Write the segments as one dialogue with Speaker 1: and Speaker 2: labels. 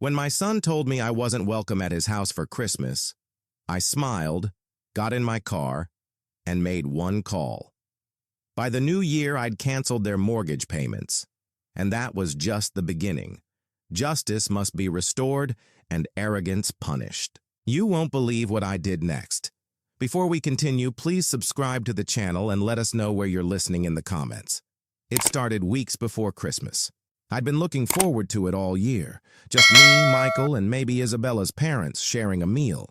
Speaker 1: When my son told me I wasn't welcome at his house for Christmas, I smiled, got in my car, and made one call. By the new year, I'd canceled their mortgage payments, and that was just the beginning. Justice must be restored and arrogance punished. You won't believe what I did next. Before we continue, please subscribe to the channel and let us know where you're listening in the comments. It started weeks before Christmas. I'd been looking forward to it all year. Just me, Michael, and maybe Isabella's parents sharing a meal.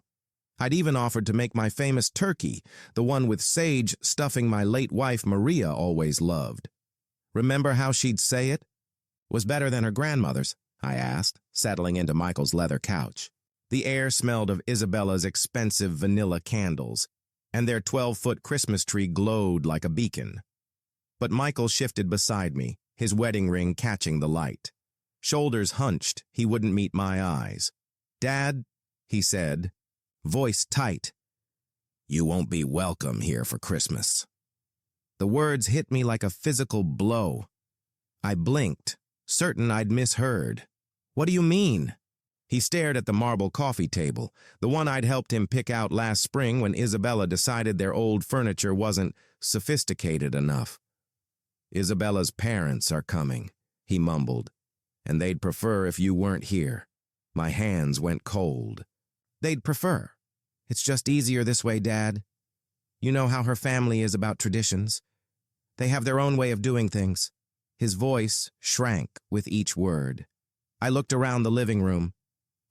Speaker 1: I'd even offered to make my famous turkey, the one with sage stuffing my late wife Maria always loved. Remember how she'd say it? Was better than her grandmother's, I asked, settling into Michael's leather couch. The air smelled of Isabella's expensive vanilla candles, and their 12-foot Christmas tree glowed like a beacon. But Michael shifted beside me, his wedding ring catching the light. Shoulders hunched, he wouldn't meet my eyes. "Dad," he said, voice tight, "you won't be welcome here for Christmas." The words hit me like a physical blow. I blinked, certain I'd misheard. "What do you mean?" He stared at the marble coffee table, the one I'd helped him pick out last spring when Isabella decided their old furniture wasn't sophisticated enough. "Isabella's parents are coming," he mumbled, "and they'd prefer if you weren't here." My hands went cold. "They'd prefer. It's just easier this way, Dad. You know how her family is about traditions. They have their own way of doing things." His voice shrank with each word. I looked around the living room,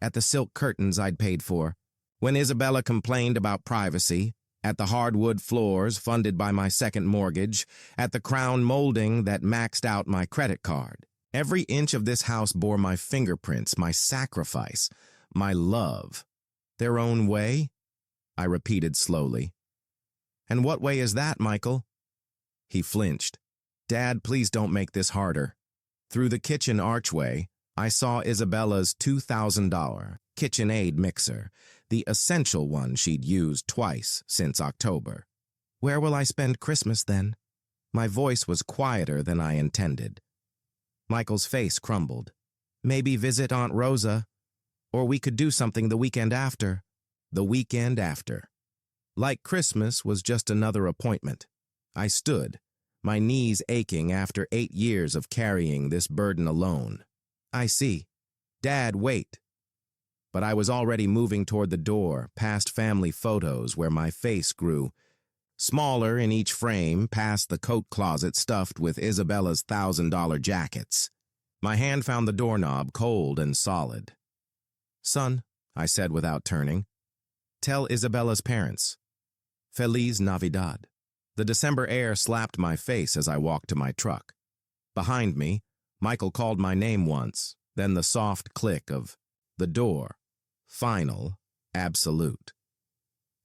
Speaker 1: at the silk curtains I'd paid for. When Isabella complained about privacy, at the hardwood floors funded by my second mortgage, at the crown molding that maxed out my credit card. Every inch of this house bore my fingerprints, my sacrifice, my love. "Their own way?" I repeated slowly. "And what way is that, Michael?" He flinched. "Dad, please don't make this harder." Through the kitchen archway, I saw Isabella's $2,000 KitchenAid mixer, the essential one she'd used twice since October. "Where will I spend Christmas then?" My voice was quieter than I intended. Michael's face crumbled. "Maybe visit Aunt Rosa, or we could do something the weekend after." The weekend after. Like Christmas was just another appointment. I stood, my knees aching after 8 years of carrying this burden alone. "I see. Dad, wait." But I was already moving toward the door, past family photos where my face grew smaller in each frame, past the coat closet stuffed with Isabella's $1,000 jackets. My hand found the doorknob, cold and solid. "Son," I said without turning, "tell Isabella's parents. Feliz Navidad." The December air slapped my face as I walked to my truck. Behind me, Michael called my name once, then the soft click of the door. Final, absolute.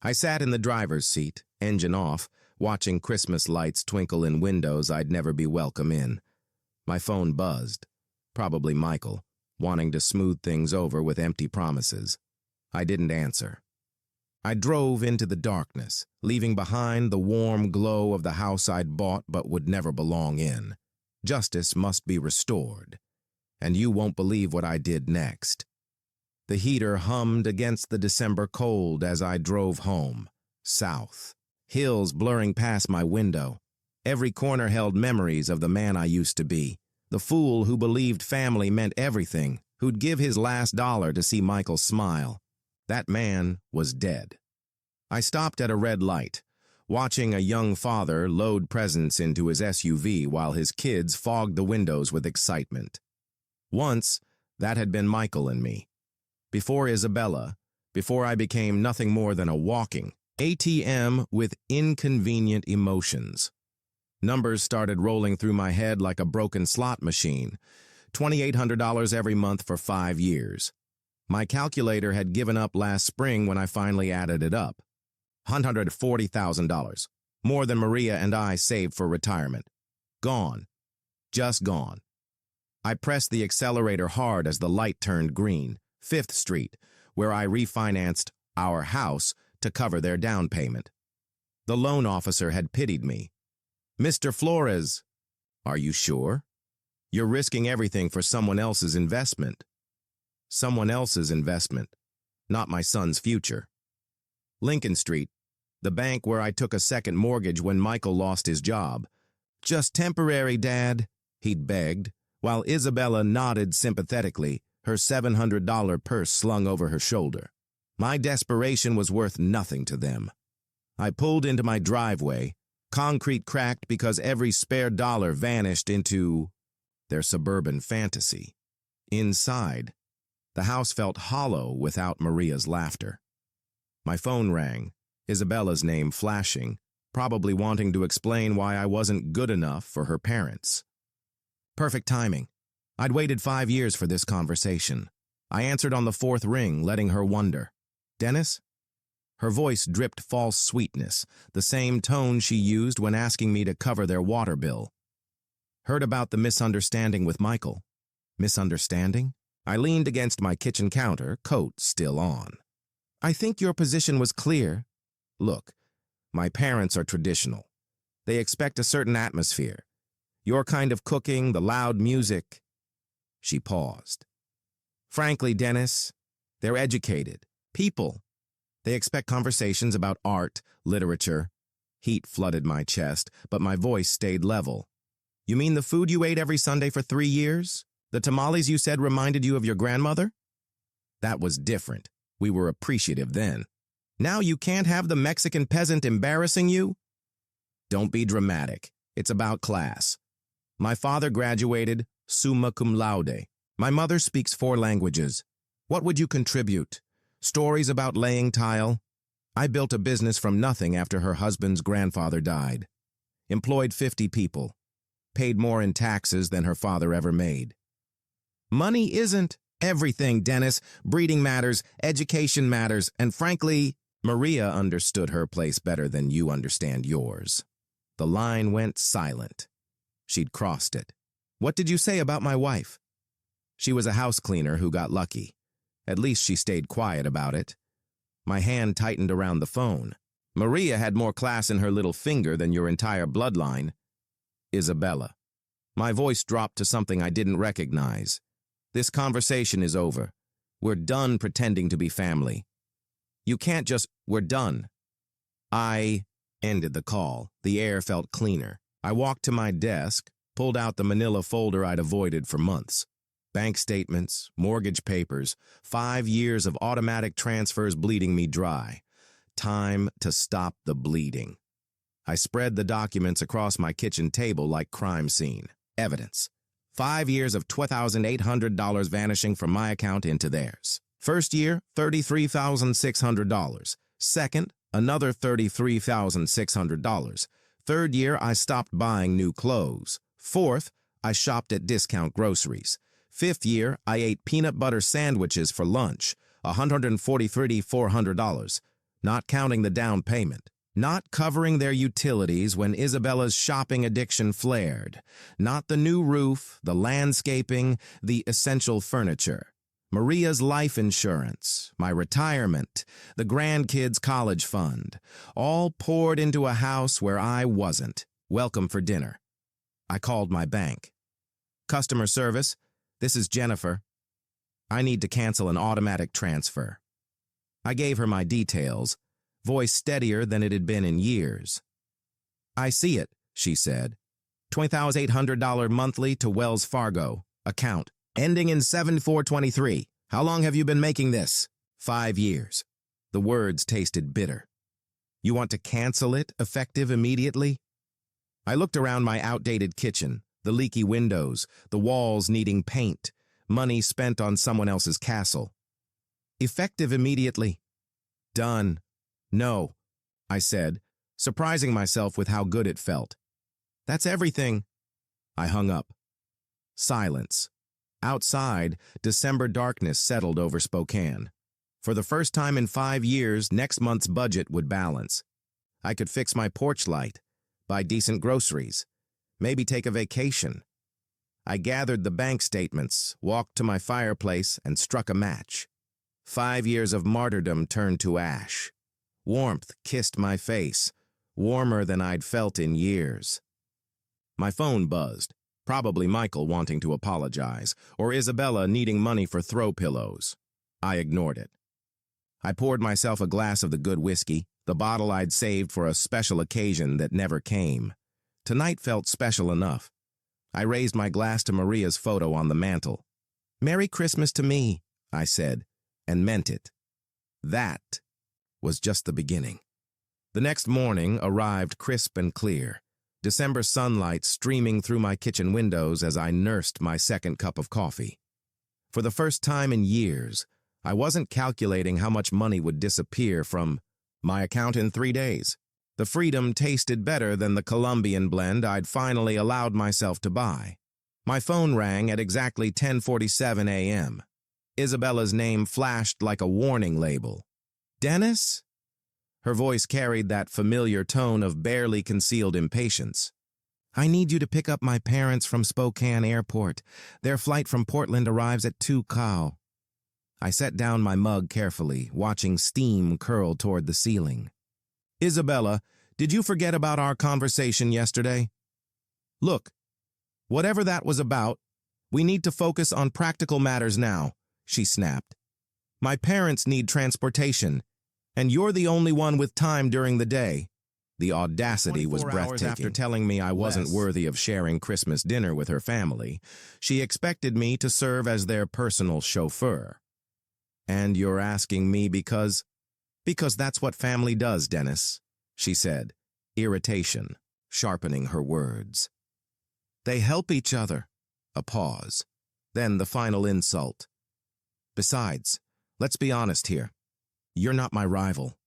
Speaker 1: I sat in the driver's seat, engine off, watching Christmas lights twinkle in windows I'd never be welcome in. My phone buzzed. Probably Michael, wanting to smooth things over with empty promises. I didn't answer. I drove into the darkness, leaving behind the warm glow of the house I'd bought but would never belong in. Justice must be restored. And you won't believe what I did next. The heater hummed against the December cold as I drove home, south. Hills blurring past my window. Every corner held memories of the man I used to be. The fool who believed family meant everything, who'd give his last dollar to see Michael smile. That man was dead. I stopped at a red light, watching a young father load presents into his SUV while his kids fogged the windows with excitement. Once, that had been Michael and me. Before Isabella, before I became nothing more than a walking ATM with inconvenient emotions. Numbers started rolling through my head like a broken slot machine. $2,800 every month for 5 years. My calculator had given up last spring when I finally added it up. $140,000, more than Maria and I saved for retirement. Gone. Just gone. I pressed the accelerator hard as the light turned green. 5th Street, where I refinanced our house to cover their down payment. The loan officer had pitied me. "Mr. Flores, are you sure? You're risking everything for someone else's investment." Someone else's investment, not my son's future. Lincoln Street, the bank where I took a second mortgage when Michael lost his job. "Just temporary, Dad," he'd begged, while Isabella nodded sympathetically, her $700 purse slung over her shoulder. My desperation was worth nothing to them. I pulled into my driveway, concrete cracked because every spare dollar vanished into their suburban fantasy. Inside, the house felt hollow without Maria's laughter. My phone rang, Isabella's name flashing, probably wanting to explain why I wasn't good enough for her parents. Perfect timing. I'd waited 5 years for this conversation. I answered on the 4th ring, letting her wonder. "Dennis?" Her voice dripped false sweetness, the same tone she used when asking me to cover their water bill. "Heard about the misunderstanding with Michael." "Misunderstanding?" I leaned against my kitchen counter, coat still on. "I think your position was clear. Look, my parents are traditional. They expect a certain atmosphere. Your kind of cooking, the loud music." She paused. "Frankly, Dennis, they're educated. People. They expect conversations about art, literature." Heat flooded my chest, but my voice stayed level. "You mean the food you ate every Sunday for 3 years? The tamales you said reminded you of your grandmother?" That was different. We were appreciative then. "Now you can't have the Mexican peasant embarrassing you?" "Don't be dramatic. It's about class. My father graduated summa cum laude. My mother speaks 4 languages. What would you contribute? Stories about laying tile? I built a business from nothing after her husband's grandfather died. Employed 50 people. Paid more in taxes than her father ever made." "Money isn't everything, Dennis. Breeding matters, education matters, and frankly, Maria understood her place better than you understand yours." The line went silent. She'd crossed it. "What did you say about my wife?" "She was a house cleaner who got lucky. At least she stayed quiet about it." My hand tightened around the phone. "Maria had more class in her little finger than your entire bloodline." "Isabella." My voice dropped to something I didn't recognize. "This conversation is over. We're done pretending to be family. You can't just, we're done." I ended the call. The air felt cleaner. I walked to my desk, pulled out the manila folder I'd avoided for months. Bank statements, mortgage papers, 5 years of automatic transfers bleeding me dry. Time to stop the bleeding. I spread the documents across my kitchen table like crime scene. Evidence. 5 years of $2,800 vanishing from my account into theirs. First year, $33,600. Second, another $33,600. Third year, I stopped buying new clothes. Fourth, I shopped at discount groceries. Fifth year, I ate peanut butter sandwiches for lunch, $143,400, not counting the down payment. Not covering their utilities when Isabella's shopping addiction flared. Not the new roof, the landscaping, the essential furniture. Maria's life insurance, my retirement, the grandkids' college fund, all poured into a house where I wasn't welcome for dinner. I called my bank. "Customer service, this is Jennifer. I need to cancel an automatic transfer." I gave her my details, voice steadier than it had been in years. "I see it," she said. $20,800 monthly to Wells Fargo, account, ending in 7/4/23. "How long have you been making this?" 5 years. The words tasted bitter. "You want to cancel it, effective immediately?" I looked around my outdated kitchen, the leaky windows, the walls needing paint, money spent on someone else's castle. "Effective immediately." "Done." "No," I said, surprising myself with how good it felt. "That's everything." I hung up. Silence. Outside, December darkness settled over Spokane. For the first time in 5 years, next month's budget would balance. I could fix my porch light, buy decent groceries, maybe take a vacation. I gathered the bank statements, walked to my fireplace, and struck a match. 5 years of martyrdom turned to ash. Warmth kissed my face, warmer than I'd felt in years. My phone buzzed. Probably Michael wanting to apologize, or Isabella needing money for throw pillows. I ignored it. I poured myself a glass of the good whiskey, the bottle I'd saved for a special occasion that never came. Tonight felt special enough. I raised my glass to Maria's photo on the mantel. "Merry Christmas to me," I said, and meant it. That was just the beginning. The next morning arrived crisp and clear, December sunlight streaming through my kitchen windows as I nursed my second cup of coffee. For the first time in years, I wasn't calculating how much money would disappear from my account in 3 days. The freedom tasted better than the Colombian blend I'd finally allowed myself to buy. My phone rang at exactly 10:47 a.m. Isabella's name flashed like a warning label. "Dennis?" Her voice carried that familiar tone of barely concealed impatience. "I need you to pick up my parents from Spokane Airport. Their flight from Portland arrives at 2 cow." I set down my mug carefully, watching steam curl toward the ceiling. "Isabella, did you forget about our conversation yesterday? Look, whatever that was about, we need to focus on practical matters now," she snapped. "My parents need transportation, and you're the only one with time during the day." The audacity was breathtaking. After telling me I wasn't worthy of sharing Christmas dinner with her family, she expected me to serve as their personal chauffeur. "And you're asking me because that's what family does, Dennis," she said, irritation sharpening her words. "They help each other." A pause, then the final insult. "Besides, let's be honest here. You're not my rival.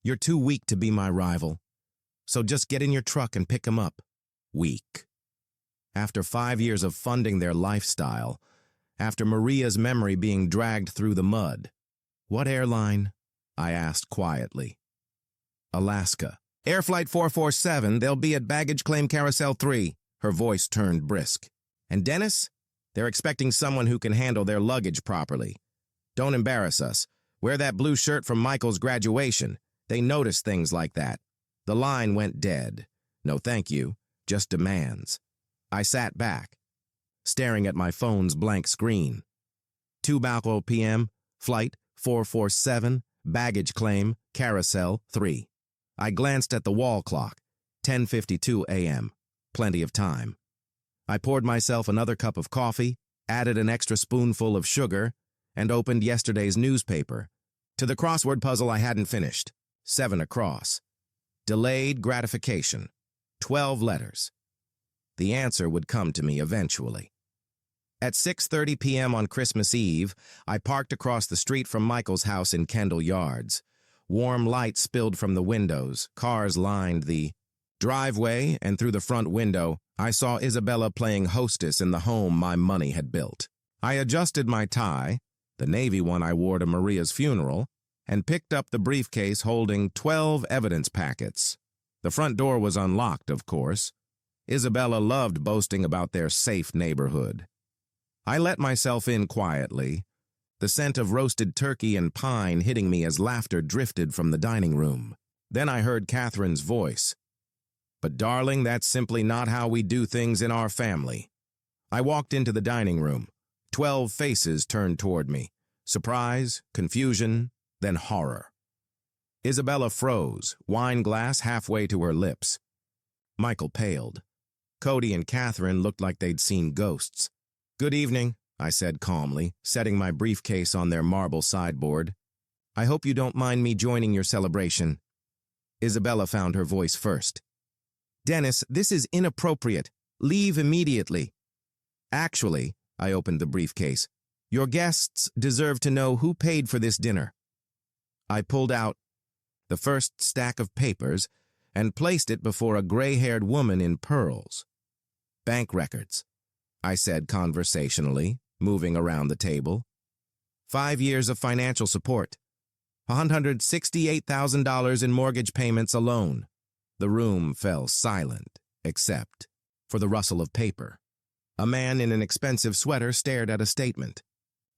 Speaker 1: You're too weak to be my rival. So just get in your truck and pick him up." Weak. After 5 years of funding their lifestyle, after Maria's memory being dragged through the mud. "What airline?" I asked quietly. "Alaska. Air Flight 447, they'll be at Baggage Claim Carousel 3. Her voice turned brisk. "And Dennis? They're expecting someone who can handle their luggage properly. Don't embarrass us. Wear that blue shirt from Michael's graduation. They notice things like that." The line went dead. No thank you, just demands. I sat back, staring at my phone's blank screen. 2 p.m., Flight 447, Baggage Claim, Carousel 3. I glanced at the wall clock, 10:52 a.m. Plenty of time. I poured myself another cup of coffee, added an extra spoonful of sugar, and opened yesterday's newspaper. To the crossword puzzle I hadn't finished. 7 across. Delayed gratification. 12 letters. The answer would come to me eventually. At 6:30 p.m. on Christmas Eve, I parked across the street from Michael's house in Kendall Yards. Warm light spilled from the windows, cars lined the driveway, and through the front window, I saw Isabella playing hostess in the home my money had built. I adjusted my tie, the navy one I wore to Maria's funeral, and picked up the briefcase holding 12 evidence packets. The front door was unlocked, of course. Isabella loved boasting about their safe neighborhood. I let myself in quietly, the scent of roasted turkey and pine hitting me as laughter drifted from the dining room. Then I heard Catherine's voice. "But darling, that's simply not how we do things in our family." I walked into the dining room. 12 faces turned toward me. Surprise, confusion, then horror. Isabella froze, wine glass halfway to her lips. Michael paled. Cody and Catherine looked like they'd seen ghosts. "Good evening," I said calmly, setting my briefcase on their marble sideboard. "I hope you don't mind me joining your celebration." Isabella found her voice first. "Dennis, this is inappropriate. Leave immediately." "Actually," I opened the briefcase, "your guests deserve to know who paid for this dinner." I pulled out the first stack of papers and placed it before a gray-haired woman in pearls. "Bank records," I said conversationally, moving around the table. 5 years of financial support. $168,000 in mortgage payments alone. The room fell silent, except for the rustle of paper. A man in an expensive sweater stared at a statement.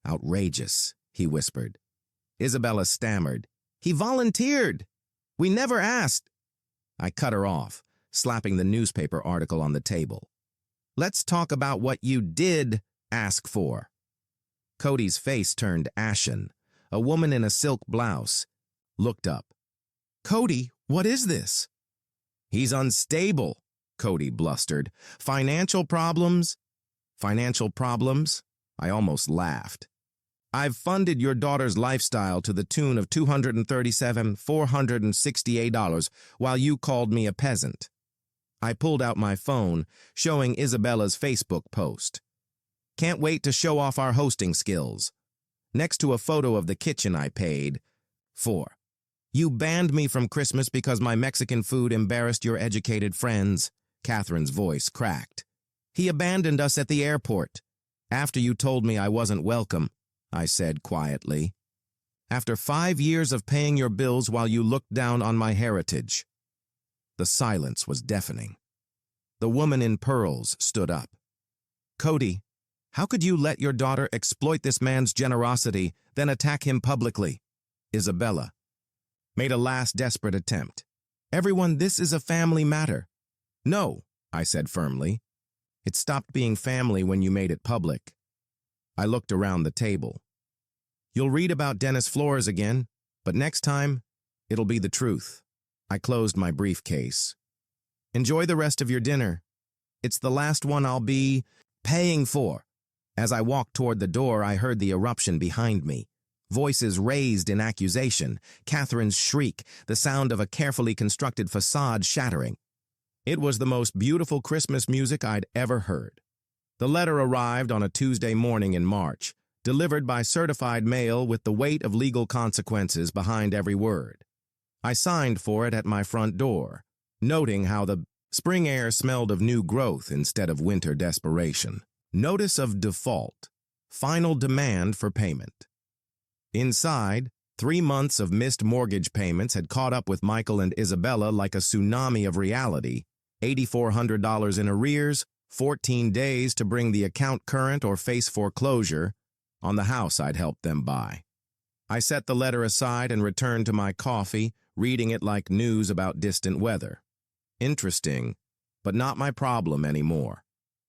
Speaker 1: "Outrageous," he whispered. Isabella stammered. "He volunteered. We never asked." I cut her off, slapping the newspaper article on the table. Let's talk about what you did ask for. Cody's face turned ashen. A woman in a silk blouse looked up. Cody, what is this? He's unstable, Cody blustered. Financial problems? Financial problems? I almost laughed. I've funded your daughter's lifestyle to the tune of $237,468 while you called me a peasant. I pulled out my phone, showing Isabella's Facebook post. Can't wait to show off our hosting skills. Next to a photo of the kitchen I paid for. You banned me from Christmas because my Mexican food embarrassed your educated friends. Catherine's voice cracked. He abandoned us at the airport. After you told me I wasn't welcome, I said quietly. After 5 years of paying your bills while you looked down on my heritage. The silence was deafening. The woman in pearls stood up. Cody, how could you let your daughter exploit this man's generosity, then attack him publicly? Isabella made a last desperate attempt. Everyone, this is a family matter. No, I said firmly. It stopped being family when you made it public. I looked around the table. You'll read about Dennis Flores again, but next time, it'll be the truth. I closed my briefcase. Enjoy the rest of your dinner. It's the last one I'll be paying for. As I walked toward the door, I heard the eruption behind me. Voices raised in accusation, Catherine's shriek, the sound of a carefully constructed facade shattering. It was the most beautiful Christmas music I'd ever heard. The letter arrived on a Tuesday morning in March, delivered by certified mail with the weight of legal consequences behind every word. I signed for it at my front door, noting how the spring air smelled of new growth instead of winter desperation. Notice of default. Final demand for payment. Inside, 3 months of missed mortgage payments had caught up with Michael and Isabella like a tsunami of reality. $8,400 in arrears, 14 days to bring the account current or face foreclosure on the house I'd helped them buy. I set the letter aside and returned to my coffee, reading it like news about distant weather. Interesting, but not my problem anymore.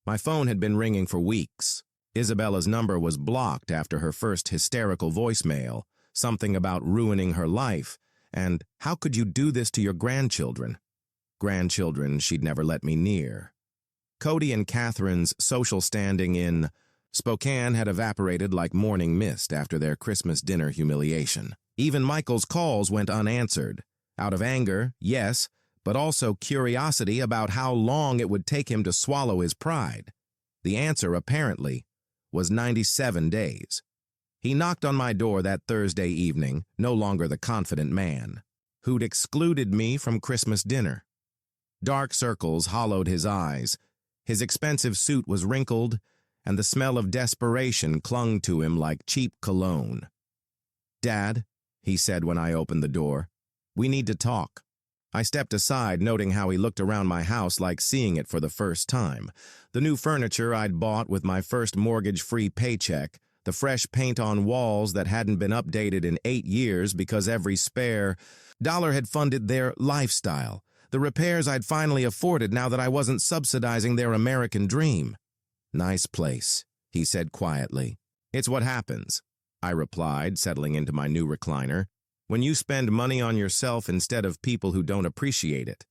Speaker 1: My phone had been ringing for weeks. Isabella's number was blocked after her first hysterical voicemail, something about ruining her life, and how could you do this to your grandchildren? Grandchildren she'd never let me near. Cody and Catherine's social standing in Spokane had evaporated like morning mist after their Christmas dinner humiliation. Even Michael's calls went unanswered. Out of anger, yes, but also curiosity about how long it would take him to swallow his pride. The answer, apparently, was 97 days. He knocked on my door that Thursday evening, no longer the confident man, who'd excluded me from Christmas dinner. Dark circles hollowed his eyes. His expensive suit was wrinkled, and the smell of desperation clung to him like cheap cologne. Dad, he said when I opened the door, we need to talk. I stepped aside, noting how he looked around my house like seeing it for the first time. The new furniture I'd bought with my first mortgage-free paycheck, the fresh paint on walls that hadn't been updated in 8 years because every spare dollar had funded their lifestyle, the repairs I'd finally afforded now that I wasn't subsidizing their American dream. Nice place, he said quietly. It's what happens, I replied, settling into my new recliner, when you spend money on yourself instead of people who don't appreciate it.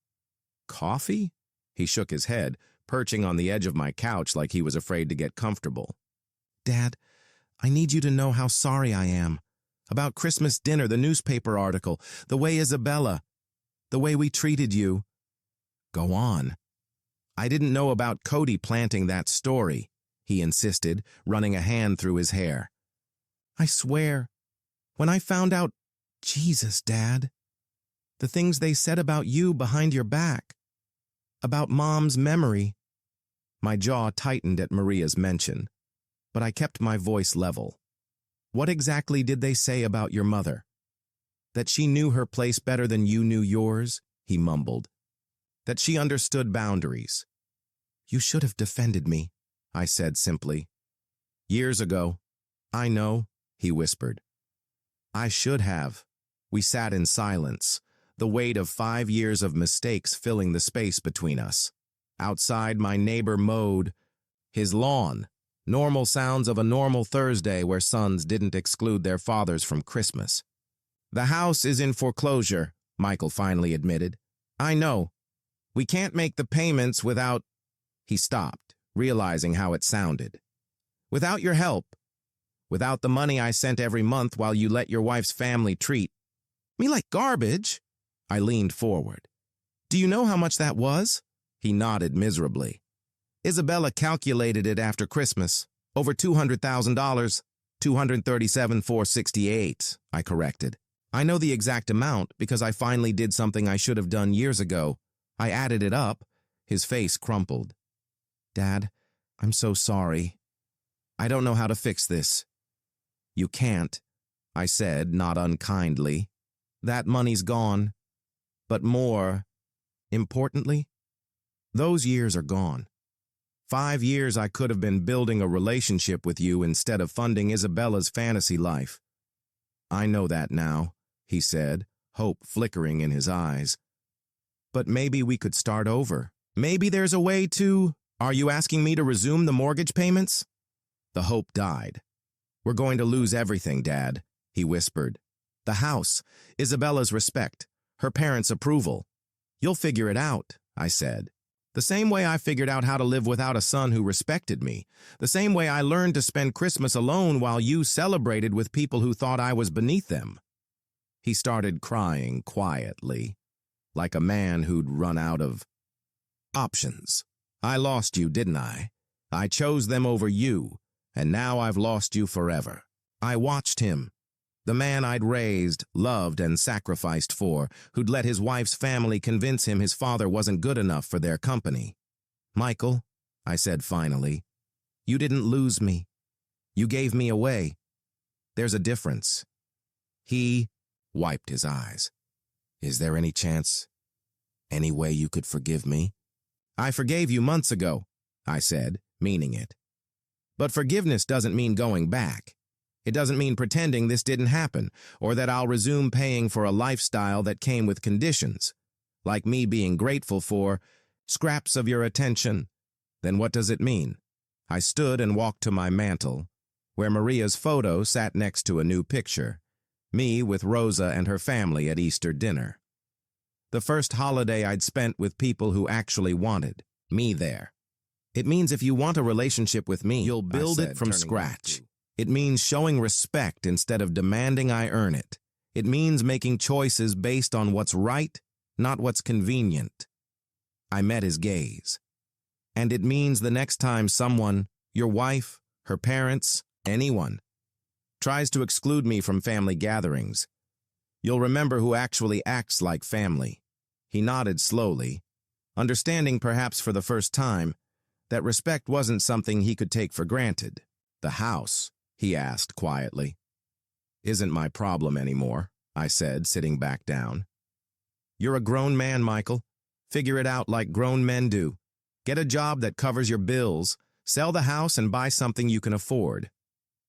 Speaker 1: Coffee? He shook his head, perching on the edge of my couch like he was afraid to get comfortable. Dad, I need you to know how sorry I am. About Christmas dinner, the newspaper article, the way Isabella, the way we treated you. Go on. I didn't know about Cody planting that story, he insisted, running a hand through his hair. I swear, when I found out, Jesus, Dad, the things they said about you behind your back, about Mom's memory. My jaw tightened at Maria's mention, but I kept my voice level. What exactly did they say about your mother? That she knew her place better than you knew yours, he mumbled. That she understood boundaries. You should have defended me, I said simply. Years ago. I know, he whispered. I should have. We sat in silence, the weight of 5 years of mistakes filling the space between us. Outside, my neighbor mowed, His lawn. Normal sounds of a normal Thursday where sons didn't exclude their fathers from Christmas. The house is in foreclosure, Michael finally admitted. I know. We can't make the payments without... He stopped, realizing how it sounded. Without your help. Without the money I sent every month while you let your wife's family treat me like garbage. I leaned forward. Do you know how much that was? He nodded miserably. Isabella calculated it after Christmas. Over $200,000. $237,468, I corrected. I know the exact amount because I finally did something I should have done years ago. I added it up. His face crumpled. Dad, I'm so sorry. I don't know how to fix this. You can't, I said, not unkindly. That money's gone. But more importantly, those years are gone. 5 years I could have been building a relationship with you instead of funding Isabella's fantasy life. I know that now, he said, hope flickering in his eyes. But maybe we could start over. Maybe there's a way to... Are you asking me to resume the mortgage payments? The hope died. We're going to lose everything, Dad, he whispered. The house, Isabella's respect, her parents' approval. You'll figure it out, I said. The same way I figured out how to live without a son who respected me. The same way I learned to spend Christmas alone while you celebrated with people who thought I was beneath them. He started crying quietly, like a man who'd run out of options. I lost you, didn't I? I chose them over you, and now I've lost you forever. I watched him, the man I'd raised, loved, and sacrificed for, who'd let his wife's family convince him his father wasn't good enough for their company. Michael, I said finally, you didn't lose me. You gave me away. There's a difference. He wiped his eyes. Is there any chance, any way you could forgive me? I forgave you months ago, I said, meaning it. But forgiveness doesn't mean going back. It doesn't mean pretending this didn't happen, or that I'll resume paying for a lifestyle that came with conditions, like me being grateful for scraps of your attention. Then what does it mean? I stood and walked to my mantel, where Maria's photo sat next to a new picture, me with Rosa and her family at Easter dinner. The first holiday I'd spent with people who actually wanted me there. It means if you want a relationship with me, you'll build it from scratch. It means showing respect instead of demanding I earn it. It means making choices based on what's right, not what's convenient. I met his gaze. And it means the next time someone, your wife, her parents, anyone, tries to exclude me from family gatherings, you'll remember who actually acts like family. He nodded slowly, understanding perhaps for the first time that respect wasn't something he could take for granted. The house, he asked quietly. Isn't my problem anymore, I said, sitting back down. You're a grown man, Michael. Figure it out like grown men do. Get a job that covers your bills, sell the house and buy something you can afford.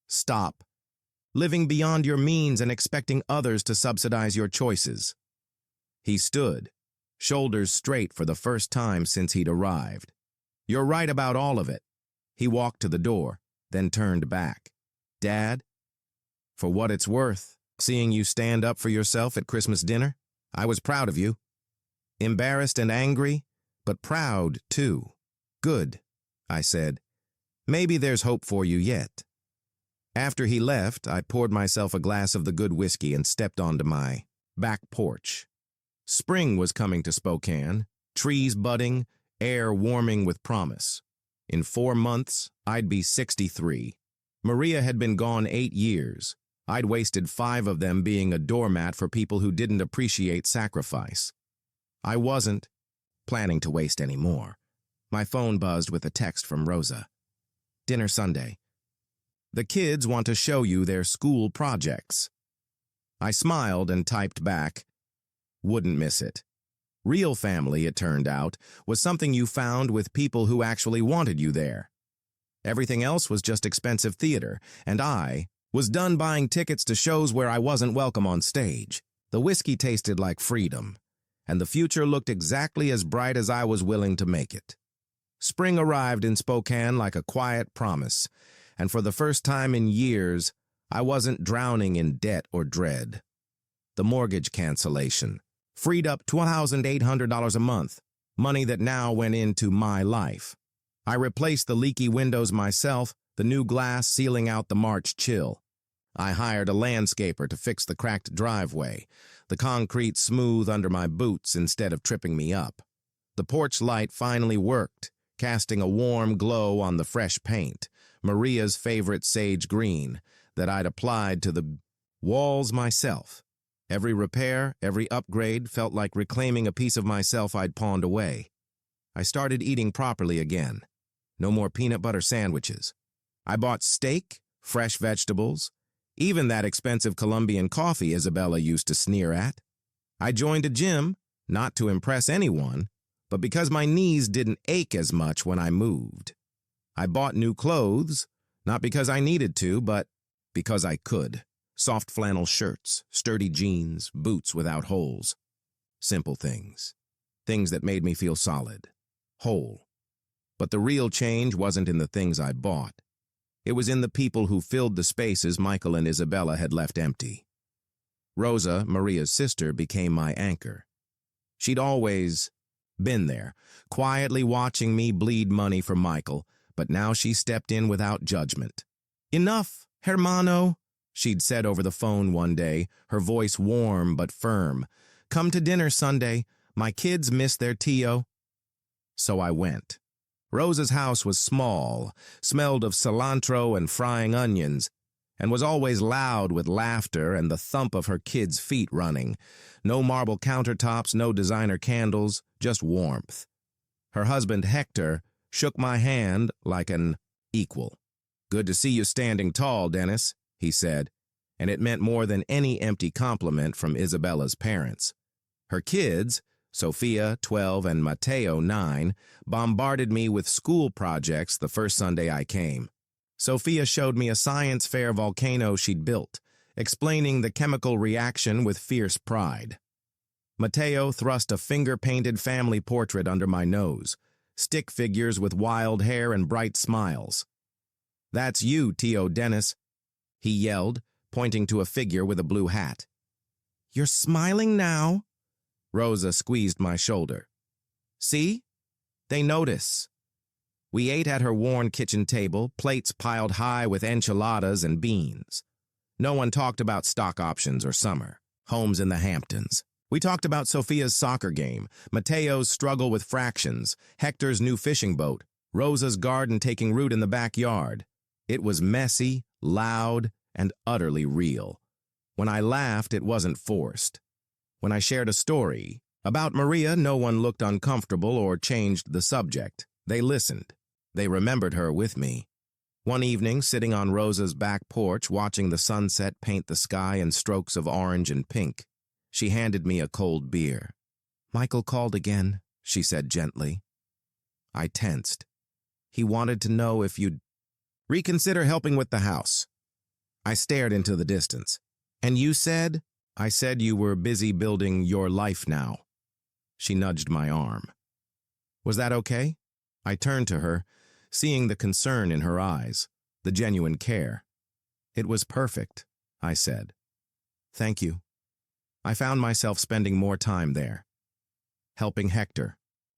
Speaker 1: Stop living beyond your means and expecting others to subsidize your choices. He stood, shoulders straight for the first time since he'd arrived. You're right about all of it. He walked to the door, then turned back. Dad, for what it's worth, seeing you stand up for yourself at Christmas dinner, I was proud of you. Embarrassed and angry, but proud too. Good, I said. Maybe there's hope for you yet. After he left, I poured myself a glass of the good whiskey and stepped onto my back porch. Spring was coming to Spokane, trees budding, air warming with promise. In 4 months, I'd be 63. Maria had been gone 8 years. I'd wasted 5 of them being a doormat for people who didn't appreciate sacrifice. I wasn't planning to waste any more. My phone buzzed with a text from Rosa. Dinner Sunday. The kids want to show you their school projects. I smiled and typed back, wouldn't miss it. Real family, it turned out, was something you found with people who actually wanted you there. Everything else was just expensive theater, and I was done buying tickets to shows where I wasn't welcome on stage. The whiskey tasted like freedom, and the future looked exactly as bright as I was willing to make it. Spring arrived in Spokane like a quiet promise, and for the first time in years, I wasn't drowning in debt or dread. The mortgage cancellation freed up $2,800 a month, money that now went into my life. I replaced the leaky windows myself, the new glass sealing out the March chill. I hired a landscaper to fix the cracked driveway, the concrete smooth under my boots instead of tripping me up. The porch light finally worked, casting a warm glow on the fresh paint, Maria's favorite sage green, that I'd applied to the walls myself. Every repair, every upgrade felt like reclaiming a piece of myself I'd pawned away. I started eating properly again. No more peanut butter sandwiches. I bought steak, fresh vegetables, even that expensive Colombian coffee Isabella used to sneer at. I joined a gym, not to impress anyone, but because my knees didn't ache as much when I moved. I bought new clothes, not because I needed to, but because I could. Soft flannel shirts, sturdy jeans, boots without holes. Simple things. Things that made me feel solid, whole. But the real change wasn't in the things I bought. It was in the people who filled the spaces Michael and Isabella had left empty. Rosa, Maria's sister, became my anchor. She'd always been there, quietly watching me bleed money for Michael, but now she stepped in without judgment. "Enough, hermano," she'd said over the phone one day, her voice warm but firm. "Come to dinner Sunday. My kids miss their Tio." So I went. Rosa's house was small, smelled of cilantro and frying onions, and was always loud with laughter and the thump of her kids' feet running. No marble countertops, no designer candles, just warmth. Her husband, Hector, shook my hand like an equal. "Good to see you standing tall, Dennis," he said, and it meant more than any empty compliment from Isabella's parents. Her kids, Sophia, 12, and Mateo, 9, bombarded me with school projects the first Sunday I came. Sophia showed me a science fair volcano she'd built, explaining the chemical reaction with fierce pride. Mateo thrust a finger-painted family portrait under my nose, stick figures with wild hair and bright smiles. "That's you, Tio Dennis," he yelled, pointing to a figure with a blue hat. "You're smiling now?" Rosa squeezed my shoulder. "See? They notice." We ate at her worn kitchen table, plates piled high with enchiladas and beans. No one talked about stock options or summer, homes in the Hamptons. We talked about Sophia's soccer game, Mateo's struggle with fractions, Hector's new fishing boat, Rosa's garden taking root in the backyard. It was messy, loud, and utterly real. When I laughed, it wasn't forced. When I shared a story about Maria, no one looked uncomfortable or changed the subject. They listened. They remembered her with me. One evening, sitting on Rosa's back porch, watching the sunset paint the sky in strokes of orange and pink, she handed me a cold beer. "Michael called again," she said gently. I tensed. "He wanted to know if you'd reconsider helping with the house." I stared into the distance. "And you said?" "I said you were busy building your life now." She nudged my arm. "Was that okay?" I turned to her, seeing the concern in her eyes, the genuine care. "It was perfect," I said. "Thank you." I found myself spending more time there. Helping Hector,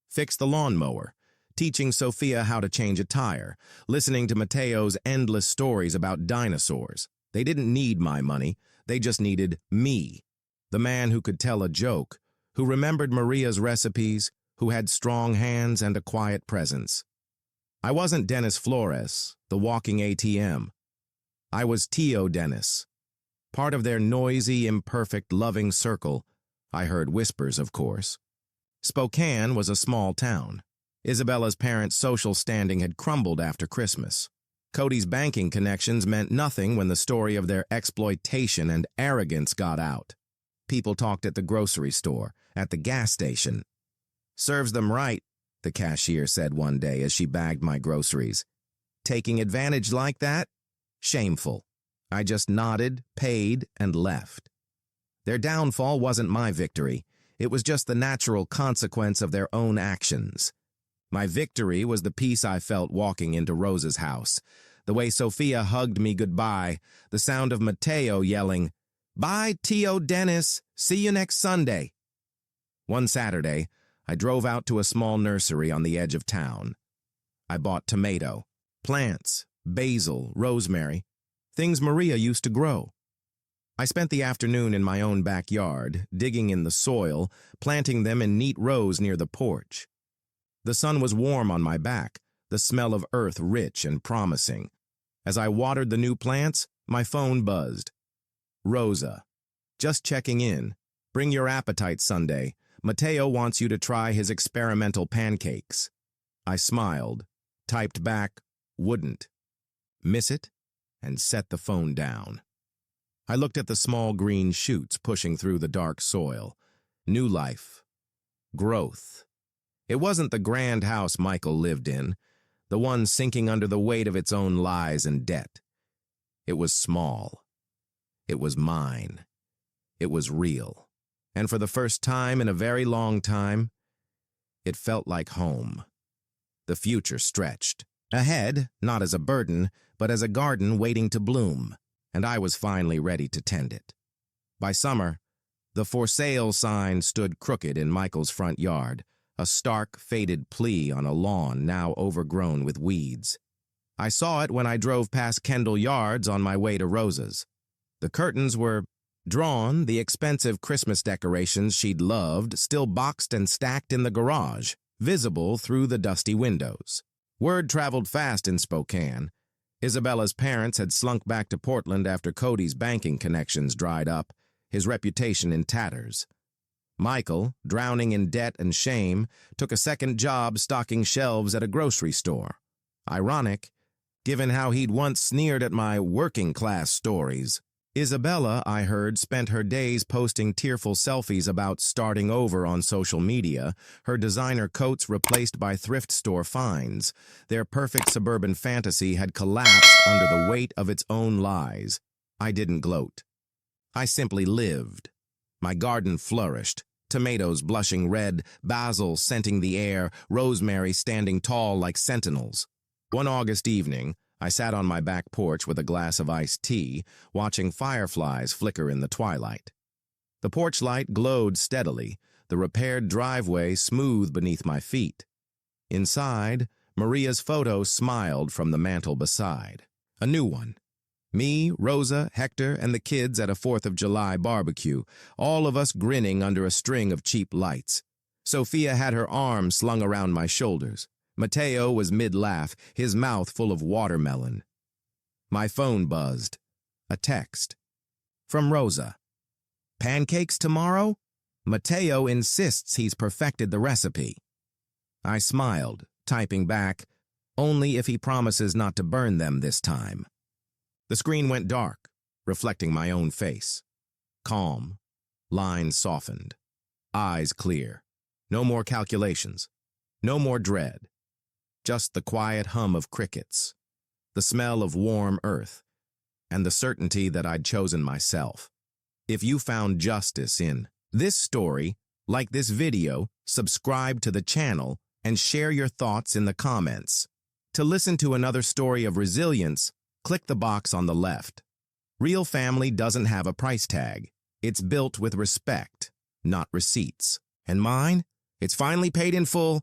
Speaker 1: fix the lawnmower, teaching Sophia how to change a tire, listening to Mateo's endless stories about dinosaurs. They didn't need my money. They just needed me, the man who could tell a joke, who remembered Maria's recipes, who had strong hands and a quiet presence. I wasn't Dennis Flores, the walking ATM. I was Tio Dennis. Part of their noisy, imperfect, loving circle. I heard whispers, of course. Spokane was a small town. Isabella's parents' social standing had crumbled after Christmas. Cody's banking connections meant nothing when the story of their exploitation and arrogance got out. People talked at the grocery store, at the gas station. "Serves them right," the cashier said one day as she bagged my groceries. "Taking advantage like that? Shameful." I just nodded, paid, and left. Their downfall wasn't my victory. It was just the natural consequence of their own actions. My victory was the peace I felt walking into Rosa's house, the way Sophia hugged me goodbye, the sound of Mateo yelling, "Bye, Tio Dennis, see you next Sunday." One Saturday, I drove out to a small nursery on the edge of town. I bought tomato, plants, basil, rosemary, things Maria used to grow. I spent the afternoon in my own backyard, digging in the soil, planting them in neat rows near the porch. The sun was warm on my back, the smell of earth rich and promising. As I watered the new plants, my phone buzzed. "Rosa, just checking in. Bring your appetite Sunday. Mateo wants you to try his experimental pancakes." I smiled, typed back, "Wouldn't." Miss it? And set the phone down. I looked at the small green shoots pushing through the dark soil. New life. Growth. It wasn't the grand house Michael lived in, the one sinking under the weight of its own lies and debt. It was small. It was mine. It was real. And for the first time in a very long time, it felt like home. The future stretched. Ahead, not as a burden, but as a garden waiting to bloom, and I was finally ready to tend it. By summer, the "for sale" sign stood crooked in Michael's front yard, a stark, faded plea on a lawn now overgrown with weeds. I saw it when I drove past Kendall Yards on my way to Rosa's. The curtains were drawn, the expensive Christmas decorations she'd loved still boxed and stacked in the garage, visible through the dusty windows. Word traveled fast in Spokane. Isabella's parents had slunk back to Portland after Cody's banking connections dried up, his reputation in tatters. Michael, drowning in debt and shame, took a second job stocking shelves at a grocery store. Ironic, given how he'd once sneered at my working-class stories. Isabella, I heard, spent her days posting tearful selfies about starting over on social media, her designer coats replaced by thrift store finds. Their perfect suburban fantasy had collapsed under the weight of its own lies. I didn't gloat. I simply lived. My garden flourished, tomatoes blushing red, basil scenting the air, rosemary standing tall like sentinels. One August evening, I sat on my back porch with a glass of iced tea, watching fireflies flicker in the twilight. The porch light glowed steadily, the repaired driveway smooth beneath my feet. Inside, Maria's photo smiled from the mantel beside. A new one. Me, Rosa, Hector, and the kids at a 4th of July barbecue, all of us grinning under a string of cheap lights. Sophia had her arms slung around my shoulders. Mateo was mid-laugh, his mouth full of watermelon. My phone buzzed. A text. From Rosa. "Pancakes tomorrow? Mateo insists he's perfected the recipe." I smiled, typing back, "Only if he promises not to burn them this time." The screen went dark, reflecting my own face. Calm. Lines softened. Eyes clear. No more calculations. No more dread. Just the quiet hum of crickets, the smell of warm earth, and the certainty that I'd chosen myself. If you found justice in this story, like this video, subscribe to the channel, and share your thoughts in the comments. To listen to another story of resilience, click the box on the left. Real family doesn't have a price tag. It's built with respect, not receipts. And mine? It's finally paid in full.